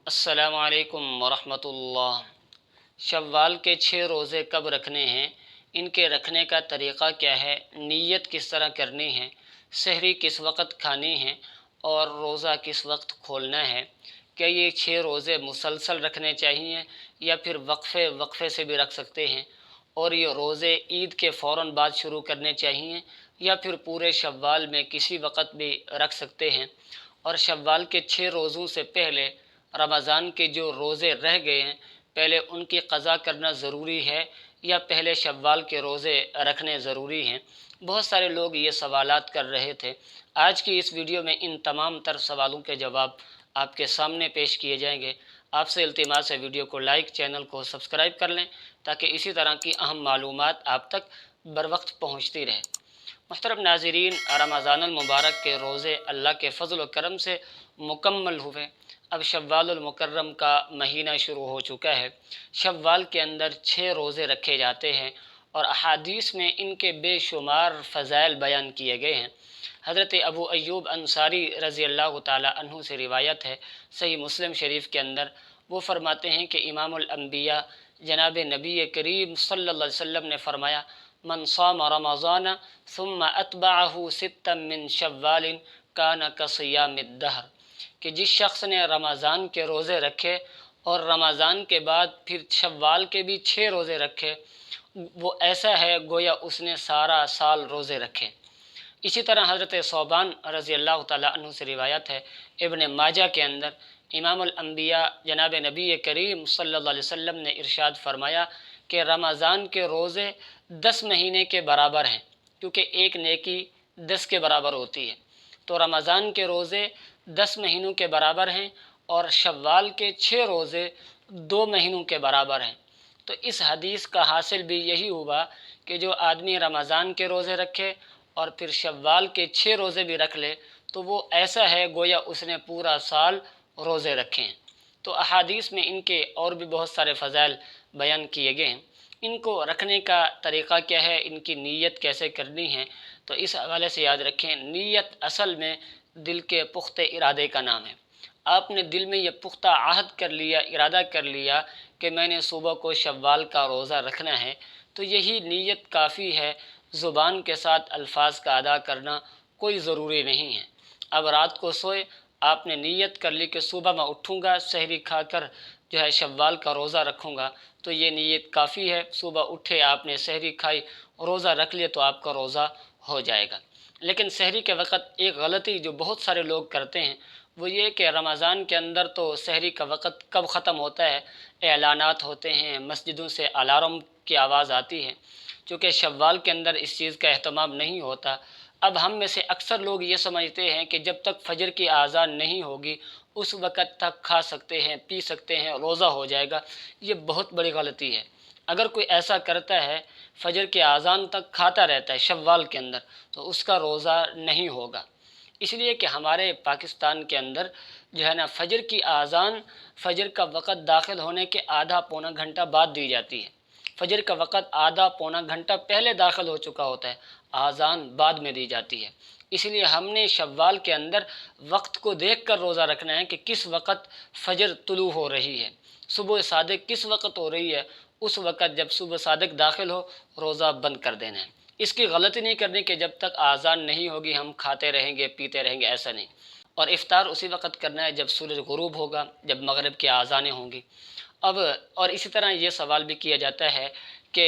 अस्सलामु अलैकुम वरहमतुल्लाह। शव्वाल के 6 रोज़े कब रखने हैं, इनके रखने का तरीक़ा क्या है, नीयत किस तरह करनी है, सहरी किस वक़्त खानी है और रोज़ा किस वक्त खोलना है। क्या ये 6 रोज़े मुसलसल रखने चाहिए या फिर वक्फ़े वक्फ़े से भी रख सकते हैं, और ये रोज़े ईद के फ़ौरन बाद शुरू करने चाहिए या फिर पूरे शव्वाल में किसी वक़्त भी रख सकते हैं। और शव्वाल के 6 रोज़ों से पहले रमज़ान के जो रोज़े रह गए हैं, पहले उनकी क़ज़ा करना ज़रूरी है या पहले शव्वाल के रोज़े रखने ज़रूरी हैं। बहुत सारे लोग ये सवालात कर रहे थे। आज की इस वीडियो में इन तमाम तर सवालों के जवाब आपके सामने पेश किए जाएंगे। आपसे इल्तिमास है, वीडियो को लाइक, चैनल को सब्सक्राइब कर लें ताकि इसी तरह की अहम मालूमात आप तक बर वक्त पहुँचती रहे। मुहतरम नाज़रीन, रमज़ानुल मुबारक के रोज़े अल्लाह के फ़ज़ल व करम से मुकम्मल हुए। अब शव्वालुल मुकर्रम का महीना शुरू हो चुका है। शव्वाल के अंदर 6 रोज़े रखे जाते हैं और अहादीस में इनके बेशुमार फ़ज़ाइल बयान किए गए हैं। हज़रत अबू अय्यूब अंसारी रज़ी अल्लाह ताला अन्हु से रिवायत है, सही मुस्लिम शरीफ के अंदर। वो फ़रमाते हैं कि इमामुल अंबिया जनाब नबी करीम सल्लल्लाहु अलैहि वसल्लम ने फ़रमाया, मन साम रमज़ान सुम्मा अतबअहु सित्तम मिन शव्वालिन कान कसियामिद दहर, कि जिस शख्स ने रमज़ान के रोज़े रखे और रमज़ान के बाद फिर शव्वाल के भी 6 रोज़े रखे, वो ऐसा है गोया उसने सारा साल रोज़े रखे। इसी तरह हज़रत सौबान रज़ी अल्लाह ताला अन्हु से रिवायत है, इब्न माजा के अंदर इमामुल अंबिया जनाब नबी करीम सल्लल्लाहु अलैहि वसल्लम ने इरशाद फरमाया कि रमज़ान के रोज़े 10 महीने के बराबर हैं, क्योंकि एक नेकी 10 के बराबर होती है। तो रमज़ान के रोज़े 10 महीनों के बराबर हैं और शव्वाल के 6 रोज़े 2 महीनों के बराबर हैं। तो इस हदीस का हासिल भी यही हुआ कि जो आदमी रमज़ान के रोज़े रखे और फिर शव्वाल के 6 रोज़े भी रख ले, तो वो ऐसा है गोया उसने पूरा साल रोज़े रखे हैं। तो अहादीस में इनके और भी बहुत सारे फ़ज़ाइल बयान किए गए हैं। इनको रखने का तरीक़ा क्या है, इनकी नीयत कैसे करनी है, तो इस हवाले से याद रखें, नीयत असल में दिल के पुख्ते इरादे का नाम है। आपने दिल में ये पुख्ता आहद कर लिया, इरादा कर लिया कि मैंने सुबह को शव्वाल का रोज़ा रखना है, तो यही नीयत काफ़ी है। ज़ुबान के साथ अल्फाज का अदा करना कोई ज़रूरी नहीं है। अब रात को सोए, आपने नीयत कर ली कि सुबह मैं उठूँगा, सहरी खाकर जो है शव्वाल का रोज़ा रखूँगा, तो ये नीयत काफ़ी है। सुबह उठे, आपने सहरी खाई, रोज़ा रख लिया, तो आपका रोज़ा हो जाएगा। लेकिन सहरी के वक़्त एक गलती जो बहुत सारे लोग करते हैं, वो ये कि रमज़ान के अंदर तो सहरी का वक़्त कब ख़त्म होता है, एलानात होते हैं, मस्जिदों से अलार्म की आवाज़ आती है। चूँकि शव्वाल के अंदर इस चीज़ का अहतमाम नहीं होता। अब हम में से अक्सर लोग ये समझते हैं कि जब तक फ़जर की आज़ान नहीं होगी उस वक़्त तक खा सकते हैं, पी सकते हैं, रोज़ा हो जाएगा। ये बहुत बड़ी गलती है। अगर कोई ऐसा करता है, फ़जर की आज़ान तक खाता रहता है शव्वाल के अंदर, तो उसका रोज़ा नहीं होगा। इसलिए कि हमारे पाकिस्तान के अंदर जो है ना, फ़जर की आज़ान फ़जर का वक़्त दाखिल होने के आधा पौना घंटा बाद दी जाती है। फ़जर का वक़्त आधा पौना घंटा पहले दाखिल हो चुका होता है, आज़ान बाद में दी जाती है। इसलिए हमने शव्वाल के अंदर वक्त को देख कर रोज़ा रखना है कि किस वक़्त फ़जर तुलू हो रही है, सुबह सादिक किस वक़्त हो रही है। उस वक़्त जब सुबह सादिक दाखिल हो, रोज़ा बंद कर देना है। इसकी गलती नहीं करनी कि जब तक आज़ान नहीं होगी हम खाते रहेंगे, पीते रहेंगे, ऐसा नहीं। और इफ़्तार उसी वक़्त करना है जब सूरज ग़ुरूब होगा, जब मग़रिब की आज़ानें होंगी। अब और इसी तरह ये सवाल भी किया जाता है कि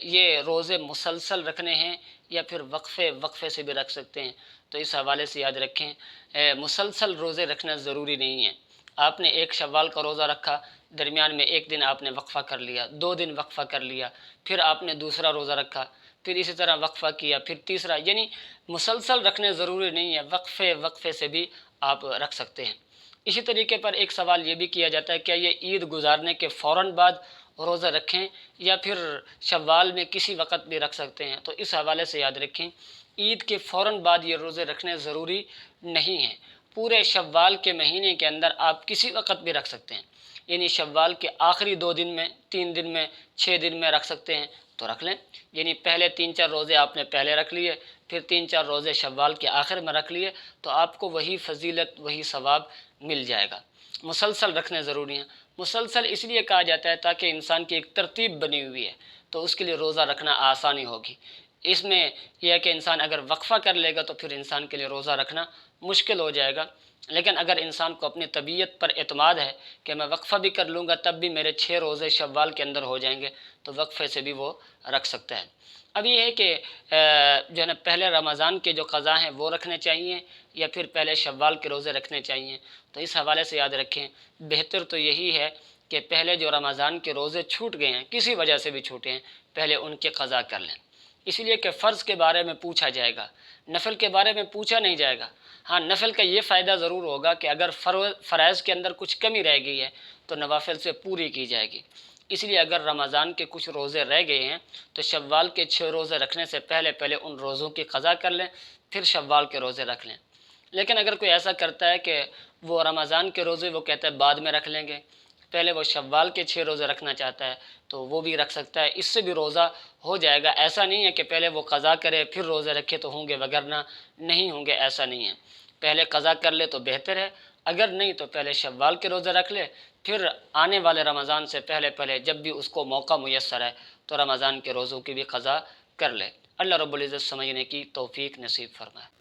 ये रोज़े मुसलसल रखने हैं या फिर वक्फ़े वक्फ़े से भी रख सकते हैं। तो इस हवाले से याद रखें, मुसलसल रोज़े रखना ज़रूरी नहीं है। आपने एक शव्वाल का रोज़ा रखा, दरमियान में एक दिन आपने वक्फ़ा कर लिया, 2 दिन वक्फ़ा कर लिया, फिर आपने दूसरा रोज़ा रखा, फिर इसी तरह वक्फ़ा किया, फिर तीसरा, यानी मुसलसल रखने ज़रूरी नहीं है, वक्फ़े वक्फ़े से भी आप रख सकते हैं। इसी तरीके पर एक सवाल ये भी किया जाता है, क्या ये ईद गुज़ारने के फ़ौरन बाद रोज़ा रखें या फिर शव्वाल में किसी वक़्त भी रख सकते हैं। तो इस हवाले से याद रखें, ईद के फ़ौरन बाद ये रोज़े रखने ज़रूरी नहीं हैं। पूरे शव्वाल के महीने के अंदर आप किसी वक़्त भी रख सकते हैं, यानी शव्वाल के आखिरी 2 दिन में, 3 दिन में, 6 दिन में रख सकते हैं तो रख लें। यानी पहले 3-4 रोज़े आपने पहले रख लिए, फिर 3-4 रोज़े शव्वाल के आखिर में रख लिए, तो आपको वही फ़जीलत, वही सवाब मिल जाएगा। مسلسل رکھنے ضروری ہیں۔ مسلسل اس لیے کہا جاتا ہے تاکہ انسان کی ایک ترتیب بنی ہوئی ہے تو اس کے لیے روزہ رکھنا آسانی ہوگی۔ اس میں یہ ہے کہ انسان اگر وقفہ کر لے گا تو پھر انسان کے لیے روزہ رکھنا مشکل ہو جائے گا، لیکن اگر انسان کو اپنی طبیعت پر اعتماد ہے کہ میں وقفہ بھی کر لوں گا تب بھی میرے 6 روزے شوال کے اندر ہو جائیں گے تو وقفے سے بھی وہ رکھ سکتا ہے۔ اب یہ ہے کہ جو ہے نا پہلے رمضان کے جو قضا ہیں وہ رکھنے چاہیے یا پھر پہلے شوال کے روزے رکھنے چاہیے، تو اس حوالے سے یاد رکھیں بہتر تو یہی ہے کہ پہلے جو رمضان کے روزے چھوٹ گئے ہیں کسی وجہ سے بھی چھوٹے ہیں پہلے ان کے قضا کر لیں، اس لیے کہ فرض کے بارے میں پوچھا جائے گا، نفل کے بارے میں پوچھا نہیں جائے گا۔ ہاں نفل کا یہ فائدہ ضرور ہوگا کہ اگر فرائض کے اندر کچھ کمی رہ گئی ہے تو نوافل سے پوری کی جائے گی، اس لیے اگر رمضان کے کچھ روزے رہ گئے ہیں تو شوال کے 6 روزے رکھنے سے پہلے ان روزوں کی قضا کر لیں، پھر شوال کے روزے رکھ لیں۔ لیکن اگر کوئی ایسا کرتا ہے کہ وہ رمضان کے روزے وہ کہتا ہے بعد میں رکھ لیں گے، پہلے وہ شوال کے 6 روزے رکھنا چاہتا ہے تو وہ بھی رکھ سکتا ہے، اس سے بھی روزہ ہو جائے گا۔ ایسا نہیں ہے کہ پہلے وہ قضا کرے پھر روزے رکھے تو ہوں گے وگرنہ نہیں ہوں گے، ایسا نہیں ہے۔ پہلے قضا کر لے تو بہتر ہے، اگر نہیں تو پہلے شوال کے روزے رکھ لے، پھر آنے والے رمضان سے پہلے جب بھی اس کو موقع میسر ہے تو رمضان کے روزوں کی بھی قضا کر لے۔ اللہ رب العزت سمجھنے کی توفیق نصیب فرمائے۔